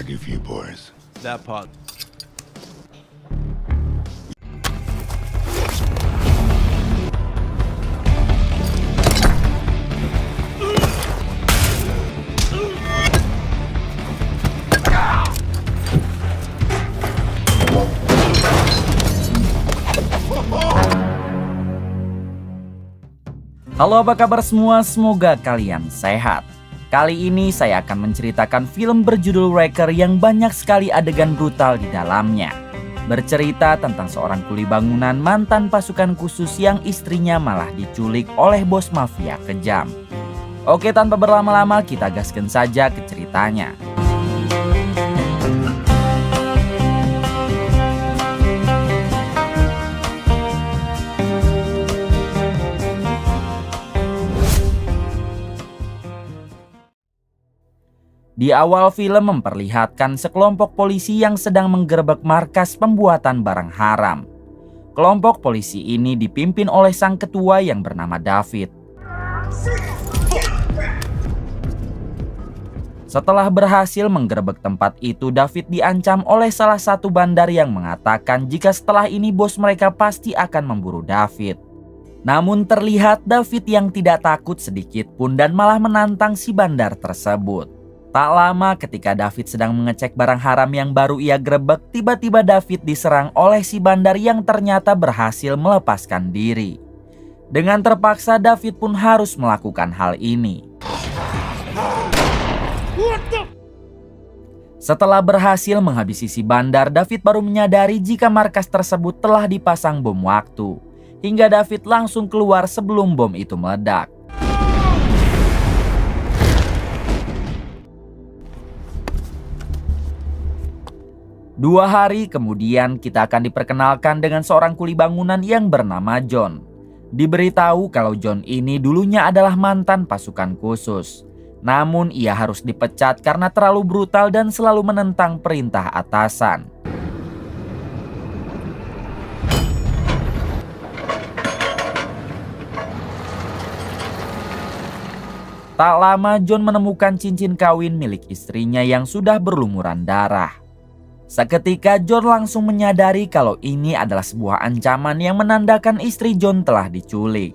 Forgive you, boys. That part. Halo, apa kabar semua? Semoga kalian sehat. Kali ini saya akan menceritakan film berjudul Wrecker yang banyak sekali adegan brutal di dalamnya. Bercerita tentang seorang kuli bangunan mantan pasukan khusus yang istrinya malah diculik oleh bos mafia kejam. Oke, tanpa berlama-lama kita gaskan saja ke ceritanya. Di awal film memperlihatkan sekelompok polisi yang sedang menggerebek markas pembuatan barang haram. Kelompok polisi ini dipimpin oleh sang ketua yang bernama David. Setelah berhasil menggerebek tempat itu, David diancam oleh salah satu bandar yang mengatakan jika setelah ini bos mereka pasti akan memburu David. Namun terlihat David yang tidak takut sedikit pun dan malah menantang si bandar tersebut. Tak lama ketika David sedang mengecek barang haram yang baru ia gerebek, tiba-tiba David diserang oleh si bandar yang ternyata berhasil melepaskan diri. Dengan terpaksa David pun harus melakukan hal ini. Setelah berhasil menghabisi si bandar, David baru menyadari jika markas tersebut telah dipasang bom waktu. Hingga David langsung keluar sebelum bom itu meledak. Dua hari kemudian kita akan diperkenalkan dengan seorang kuli bangunan yang bernama John. Diberitahu kalau John ini dulunya adalah mantan pasukan khusus. Namun ia harus dipecat karena terlalu brutal dan selalu menentang perintah atasan. Tak lama John menemukan cincin kawin milik istrinya yang sudah berlumuran darah. Seketika John langsung menyadari kalau ini adalah sebuah ancaman yang menandakan istri John telah diculik.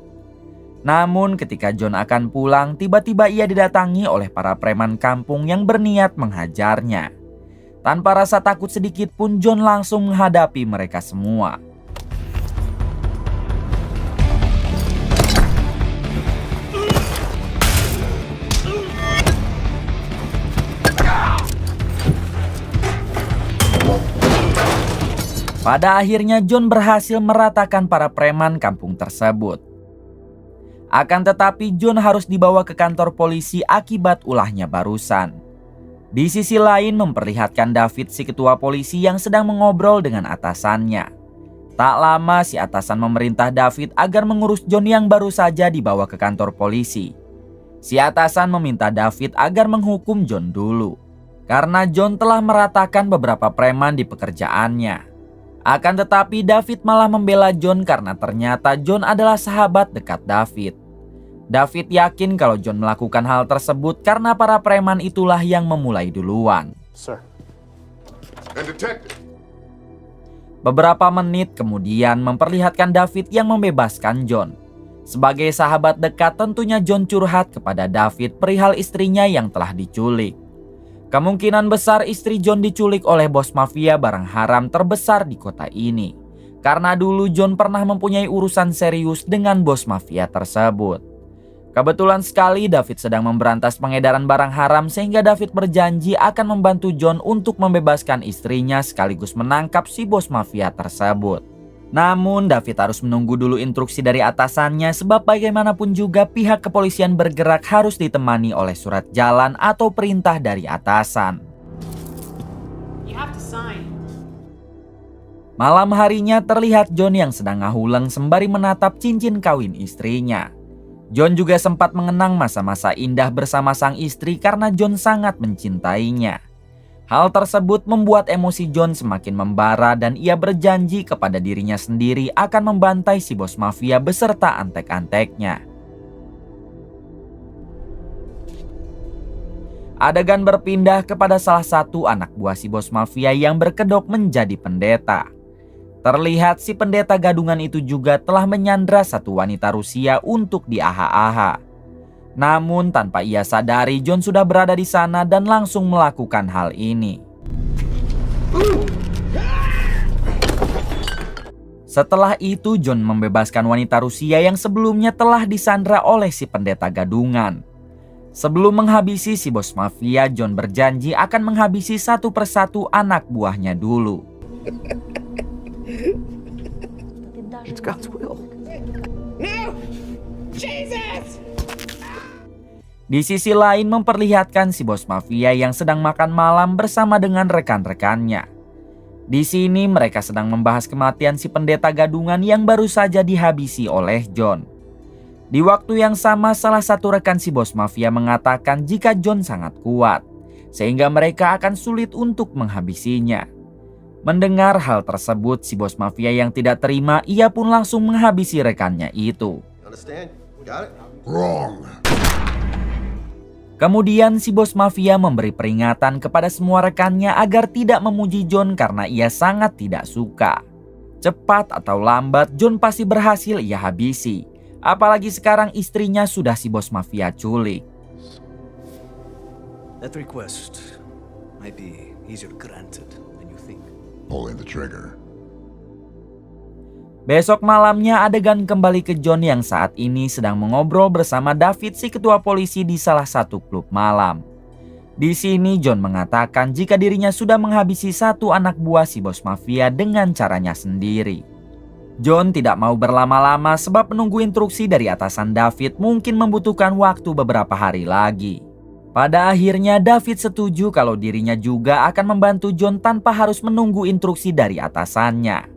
Namun ketika John akan pulang, tiba-tiba ia didatangi oleh para preman kampung yang berniat menghajarnya. Tanpa rasa takut sedikit pun John langsung menghadapi mereka semua. Pada akhirnya John berhasil meratakan para preman kampung tersebut. Akan tetapi John harus dibawa ke kantor polisi akibat ulahnya barusan. Di sisi lain memperlihatkan David si ketua polisi yang sedang mengobrol dengan atasannya. Tak lama si atasan memerintah David agar mengurus John yang baru saja dibawa ke kantor polisi. Si atasan meminta David agar menghukum John dulu. Karena John telah meratakan beberapa preman di pekerjaannya. Akan tetapi David malah membela John karena ternyata John adalah sahabat dekat David. David yakin kalau John melakukan hal tersebut karena para preman itulah yang memulai duluan. Sir. And detective. Beberapa menit kemudian memperlihatkan David yang membebaskan John. Sebagai sahabat dekat tentunya John curhat kepada David perihal istrinya yang telah diculik. Kemungkinan besar istri John diculik oleh bos mafia barang haram terbesar di kota ini. Karena dulu John pernah mempunyai urusan serius dengan bos mafia tersebut. Kebetulan sekali David sedang memberantas pengedaran barang haram sehingga David berjanji akan membantu John untuk membebaskan istrinya sekaligus menangkap si bos mafia tersebut. Namun David harus menunggu dulu instruksi dari atasannya sebab bagaimanapun juga pihak kepolisian bergerak harus ditemani oleh surat jalan atau perintah dari atasan. Malam harinya terlihat John yang sedang ngahuleng sembari menatap cincin kawin istrinya. John juga sempat mengenang masa-masa indah bersama sang istri karena John sangat mencintainya. Hal tersebut membuat emosi John semakin membara dan ia berjanji kepada dirinya sendiri akan membantai si bos mafia beserta antek-anteknya. Adegan berpindah kepada salah satu anak buah si bos mafia yang berkedok menjadi pendeta. Terlihat si pendeta gadungan itu juga telah menyandra satu wanita Rusia untuk diaha-aha. Namun tanpa ia sadari, John sudah berada di sana dan langsung melakukan hal ini. Setelah itu, John membebaskan wanita Rusia yang sebelumnya telah disandra oleh si pendeta gadungan. Sebelum menghabisi si bos mafia, John berjanji akan menghabisi satu persatu anak buahnya dulu. It's God's will. Di sisi lain memperlihatkan si bos mafia yang sedang makan malam bersama dengan rekan-rekannya. Di sini mereka sedang membahas kematian si pendeta gadungan yang baru saja dihabisi oleh John. Di waktu yang sama, salah satu rekan si bos mafia mengatakan jika John sangat kuat, sehingga mereka akan sulit untuk menghabisinya. Mendengar hal tersebut, si bos mafia yang tidak terima, ia pun langsung menghabisi rekannya itu. Understand? Got it? Wrong. Kemudian si bos mafia memberi peringatan kepada semua rekannya agar tidak memuji John karena ia sangat tidak suka. Cepat atau lambat, John pasti berhasil ia habisi. Apalagi sekarang istrinya sudah si bos mafia culik. That request might be easier granted than you think. Pulling the trigger. Besok malamnya adegan kembali ke John yang saat ini sedang mengobrol bersama David, si ketua polisi di salah satu klub malam. Di sini John mengatakan jika dirinya sudah menghabisi satu anak buah si bos mafia dengan caranya sendiri. John tidak mau berlama-lama sebab menunggu instruksi dari atasan David mungkin membutuhkan waktu beberapa hari lagi. Pada akhirnya David setuju kalau dirinya juga akan membantu John tanpa harus menunggu instruksi dari atasannya.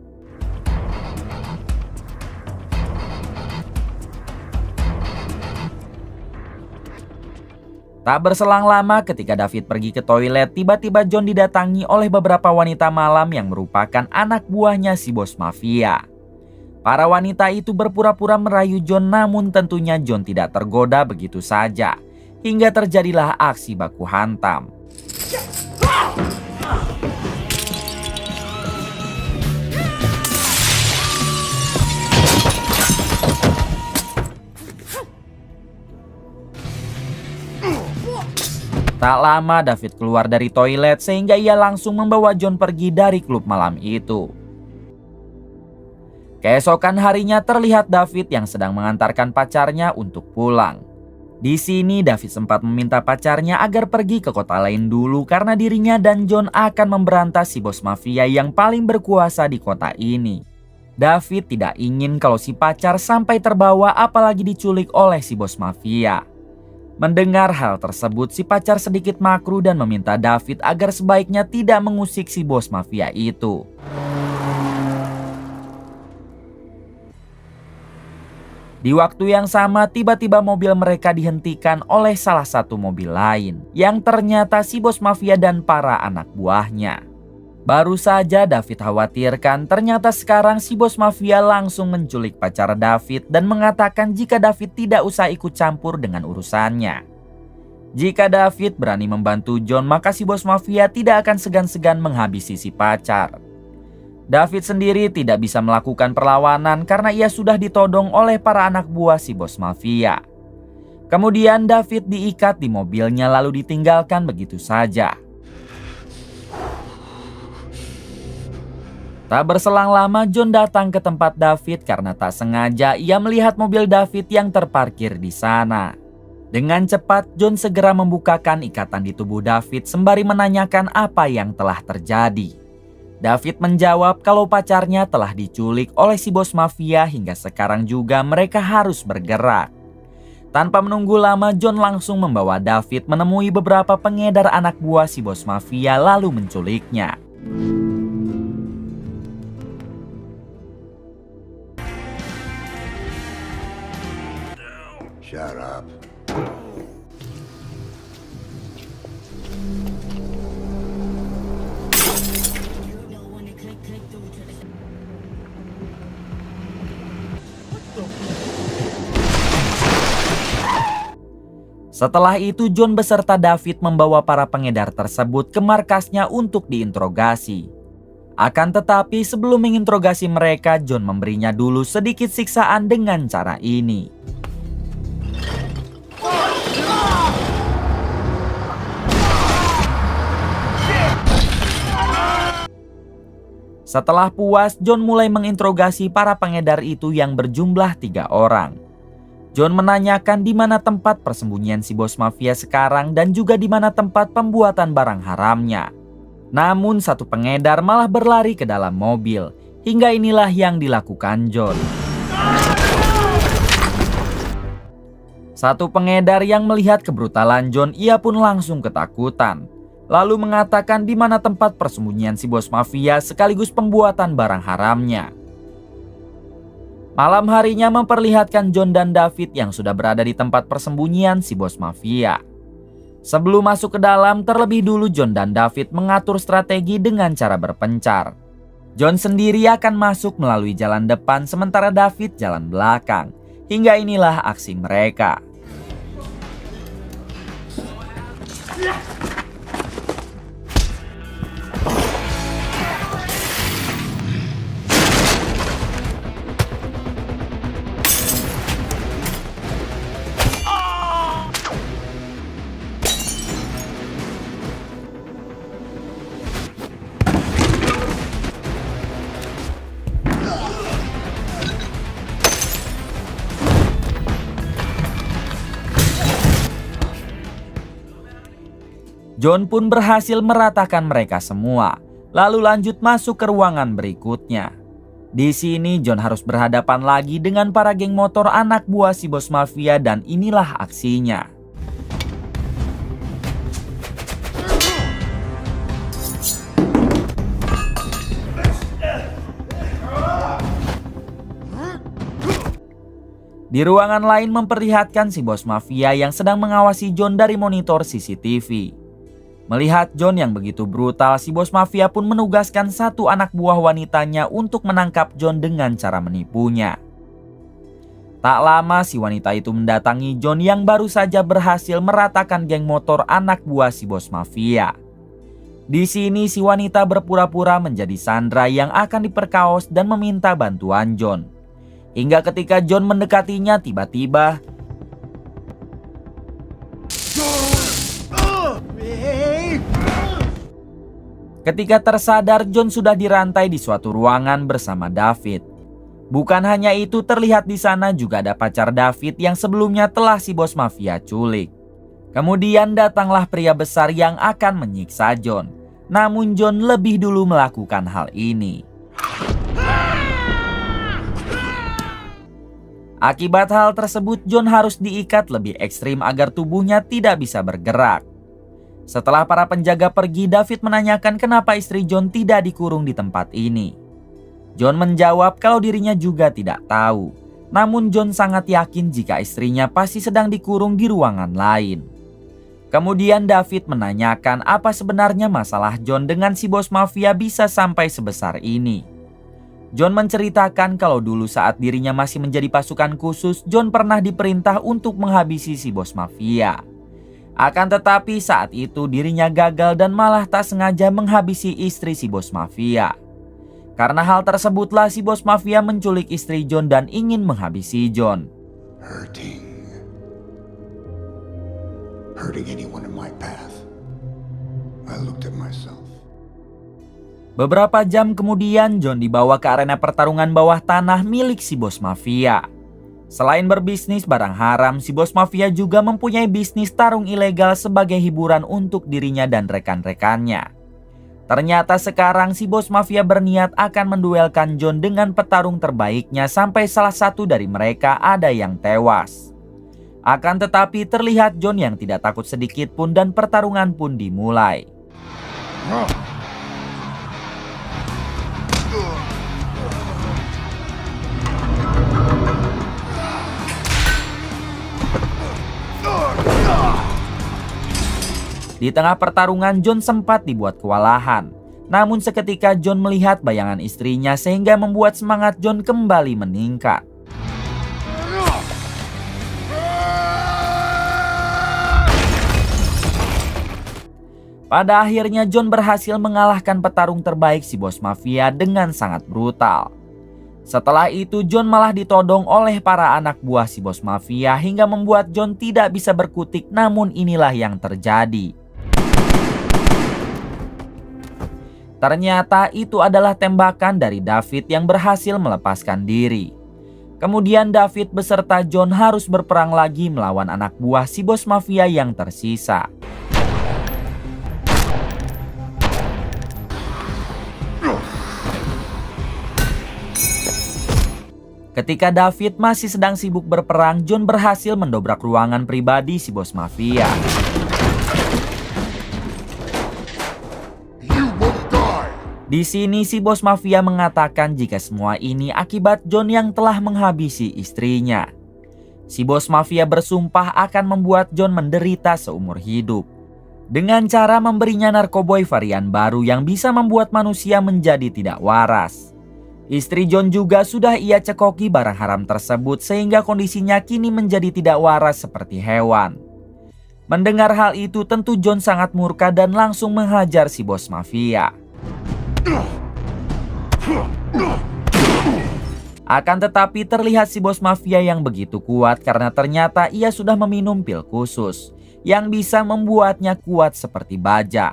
Tak berselang lama ketika David pergi ke toilet, tiba-tiba John didatangi oleh beberapa wanita malam yang merupakan anak buahnya si bos mafia. Para wanita itu berpura-pura merayu John, namun tentunya John tidak tergoda begitu saja. Hingga terjadilah aksi baku hantam. Tak lama David keluar dari toilet sehingga ia langsung membawa John pergi dari klub malam itu. Keesokan harinya terlihat David yang sedang mengantarkan pacarnya untuk pulang. Di sini David sempat meminta pacarnya agar pergi ke kota lain dulu karena dirinya dan John akan memberantas si bos mafia yang paling berkuasa di kota ini. David tidak ingin kalau si pacar sampai terbawa apalagi diculik oleh si bos mafia. Mendengar hal tersebut, si pacar sedikit makruh dan meminta David agar sebaiknya tidak mengusik si bos mafia itu. Di waktu yang sama, tiba-tiba mobil mereka dihentikan oleh salah satu mobil lain, yang ternyata si bos mafia dan para anak buahnya. Baru saja David khawatirkan, ternyata sekarang si bos mafia langsung menculik pacar David dan mengatakan jika David tidak usah ikut campur dengan urusannya. Jika David berani membantu John, maka si bos mafia tidak akan segan-segan menghabisi si pacar. David sendiri tidak bisa melakukan perlawanan karena ia sudah ditodong oleh para anak buah si bos mafia. Kemudian David diikat di mobilnya lalu ditinggalkan begitu saja. Tak berselang lama John datang ke tempat David karena tak sengaja ia melihat mobil David yang terparkir di sana. Dengan cepat John segera membukakan ikatan di tubuh David sembari menanyakan apa yang telah terjadi. David menjawab kalau pacarnya telah diculik oleh si bos mafia hingga sekarang juga mereka harus bergerak. Tanpa menunggu lama, John langsung membawa David menemui beberapa pengedar anak buah si bos mafia lalu menculiknya. Shut up. Setelah itu John beserta David membawa para pengedar tersebut ke markasnya untuk diinterogasi. Akan tetapi sebelum menginterogasi mereka, John memberinya dulu sedikit siksaan dengan cara ini. Setelah puas, John mulai menginterogasi para pengedar itu yang berjumlah 3 orang. John menanyakan di mana tempat persembunyian si bos mafia sekarang dan juga di mana tempat pembuatan barang haramnya. Namun satu pengedar malah berlari ke dalam mobil. Hingga inilah yang dilakukan John. Satu pengedar yang melihat kebrutalan John, ia pun langsung ketakutan. Lalu mengatakan di mana tempat persembunyian si bos mafia sekaligus pembuatan barang haramnya. Malam harinya memperlihatkan John dan David yang sudah berada di tempat persembunyian si bos mafia. Sebelum masuk ke dalam, terlebih dulu John dan David mengatur strategi dengan cara berpencar. John sendiri akan masuk melalui jalan depan sementara David jalan belakang. Hingga inilah aksi mereka. John pun berhasil meratakan mereka semua, lalu lanjut masuk ke ruangan berikutnya. Di sini John harus berhadapan lagi dengan para geng motor anak buah si bos mafia dan inilah aksinya. Di ruangan lain memperlihatkan si bos mafia yang sedang mengawasi John dari monitor CCTV. Melihat John yang begitu brutal, si bos mafia pun menugaskan satu anak buah wanitanya untuk menangkap John dengan cara menipunya. Tak lama si wanita itu mendatangi John yang baru saja berhasil meratakan geng motor anak buah si bos mafia. Di sini si wanita berpura-pura menjadi Sandra yang akan diperkaos dan meminta bantuan John. Hingga ketika John mendekatinya, tiba-tiba ketika tersadar, John sudah dirantai di suatu ruangan bersama David. Bukan hanya itu, terlihat di sana juga ada pacar David yang sebelumnya telah si bos mafia culik. Kemudian datanglah pria besar yang akan menyiksa John. Namun John lebih dulu melakukan hal ini. Akibat hal tersebut, John harus diikat lebih ekstrim agar tubuhnya tidak bisa bergerak. Setelah para penjaga pergi, David menanyakan kenapa istri John tidak dikurung di tempat ini. John menjawab kalau dirinya juga tidak tahu. Namun John sangat yakin jika istrinya pasti sedang dikurung di ruangan lain. Kemudian David menanyakan apa sebenarnya masalah John dengan si bos mafia bisa sampai sebesar ini. John menceritakan kalau dulu saat dirinya masih menjadi pasukan khusus, John pernah diperintah untuk menghabisi si bos mafia. Akan tetapi saat itu dirinya gagal dan malah tak sengaja menghabisi istri si bos mafia. Karena hal tersebutlah si bos mafia menculik istri John dan ingin menghabisi John. Hurting anyone in my path. I looked at myself. Beberapa jam kemudian John dibawa ke arena pertarungan bawah tanah milik si bos mafia. Selain berbisnis barang haram, si bos mafia juga mempunyai bisnis tarung ilegal sebagai hiburan untuk dirinya dan rekan-rekannya. Ternyata sekarang si bos mafia berniat akan menduelkan John dengan petarung terbaiknya sampai salah satu dari mereka ada yang tewas. Akan tetapi terlihat John yang tidak takut sedikit pun dan pertarungan pun dimulai. Di tengah pertarungan John sempat dibuat kewalahan. Namun seketika John melihat bayangan istrinya sehingga membuat semangat John kembali meningkat. Pada akhirnya John berhasil mengalahkan petarung terbaik si bos mafia dengan sangat brutal. Setelah itu John malah ditodong oleh para anak buah si bos mafia hingga membuat John tidak bisa berkutik, namun inilah yang terjadi. Ternyata itu adalah tembakan dari David yang berhasil melepaskan diri. Kemudian David beserta John harus berperang lagi melawan anak buah si bos mafia yang tersisa. Ketika David masih sedang sibuk berperang, John berhasil mendobrak ruangan pribadi si bos mafia. Di sini si bos mafia mengatakan jika semua ini akibat John yang telah menghabisi istrinya. Si bos mafia bersumpah akan membuat John menderita seumur hidup dengan cara memberinya narkoboy varian baru yang bisa membuat manusia menjadi tidak waras. Istri John juga sudah ia cekoki barang haram tersebut sehingga kondisinya kini menjadi tidak waras seperti hewan. Mendengar hal itu tentu John sangat murka dan langsung menghajar si bos mafia. Akan tetapi terlihat si bos mafia yang begitu kuat karena ternyata ia sudah meminum pil khusus yang bisa membuatnya kuat seperti baja.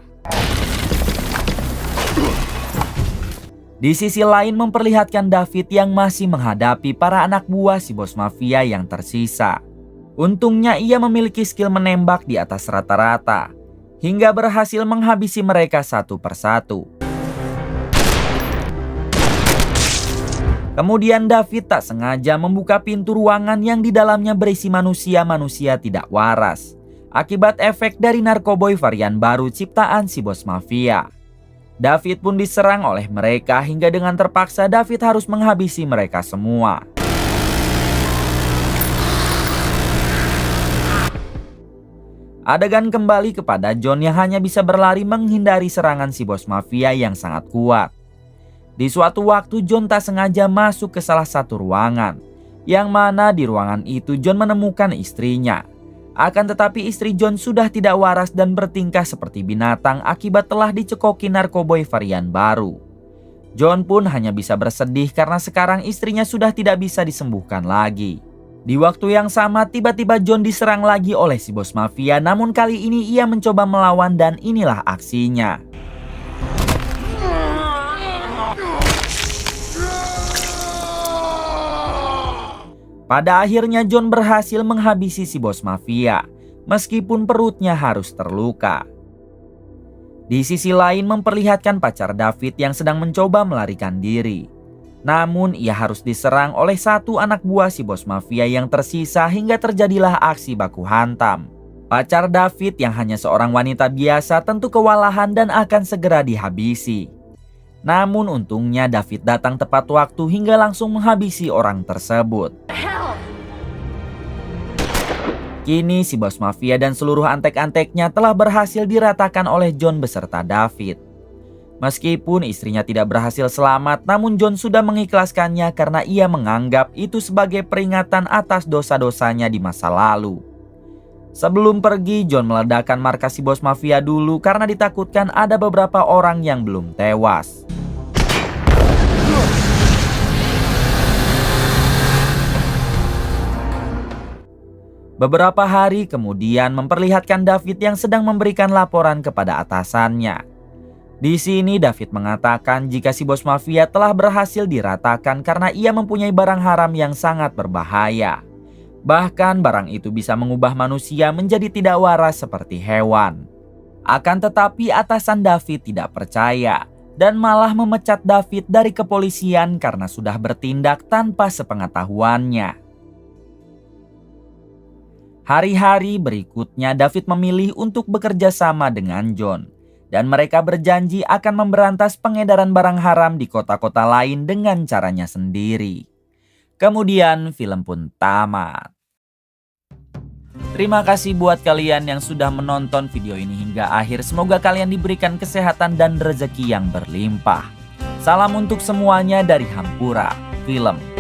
Di sisi lain memperlihatkan David yang masih menghadapi para anak buah si bos mafia yang tersisa. Untungnya ia memiliki skill menembak di atas rata-rata hingga berhasil menghabisi mereka satu persatu. Kemudian David tak sengaja membuka pintu ruangan yang di dalamnya berisi manusia-manusia tidak waras akibat efek dari narkoboy varian baru ciptaan si bos mafia. David pun diserang oleh mereka hingga dengan terpaksa David harus menghabisi mereka semua. Adegan kembali kepada John yang hanya bisa berlari menghindari serangan si bos mafia yang sangat kuat. Di suatu waktu John tak sengaja masuk ke salah satu ruangan, yang mana di ruangan itu John menemukan istrinya. Akan tetapi istri John sudah tidak waras dan bertingkah seperti binatang akibat telah dicekoki narkoboy varian baru. John pun hanya bisa bersedih karena sekarang istrinya sudah tidak bisa disembuhkan lagi. Di waktu yang sama tiba-tiba John diserang lagi oleh si bos mafia, namun kali ini ia mencoba melawan dan inilah aksinya. Pada akhirnya John berhasil menghabisi si bos mafia, meskipun perutnya harus terluka. Di sisi lain memperlihatkan pacar David yang sedang mencoba melarikan diri. Namun ia harus diserang oleh satu anak buah si bos mafia yang tersisa hingga terjadilah aksi baku hantam. Pacar David yang hanya seorang wanita biasa tentu kewalahan dan akan segera dihabisi. Namun untungnya David datang tepat waktu hingga langsung menghabisi orang tersebut. Kini si bos mafia dan seluruh antek-anteknya telah berhasil diratakan oleh John beserta David. Meskipun istrinya tidak berhasil selamat, namun John sudah mengikhlaskannya karena ia menganggap itu sebagai peringatan atas dosa-dosanya di masa lalu. Sebelum pergi, John meledakkan markas si bos mafia dulu karena ditakutkan ada beberapa orang yang belum tewas. Beberapa hari kemudian memperlihatkan David yang sedang memberikan laporan kepada atasannya. Di sini David mengatakan jika si bos mafia telah berhasil diratakan karena ia mempunyai barang haram yang sangat berbahaya. Bahkan barang itu bisa mengubah manusia menjadi tidak waras seperti hewan. Akan tetapi atasan David tidak percaya dan malah memecat David dari kepolisian karena sudah bertindak tanpa sepengetahuannya. Hari-hari berikutnya David memilih untuk bekerja sama dengan John. Dan mereka berjanji akan memberantas pengedaran barang haram di kota-kota lain dengan caranya sendiri. Kemudian film pun tamat. Terima kasih buat kalian yang sudah menonton video ini hingga akhir. Semoga kalian diberikan kesehatan dan rezeki yang berlimpah. Salam untuk semuanya dari Hampura Film.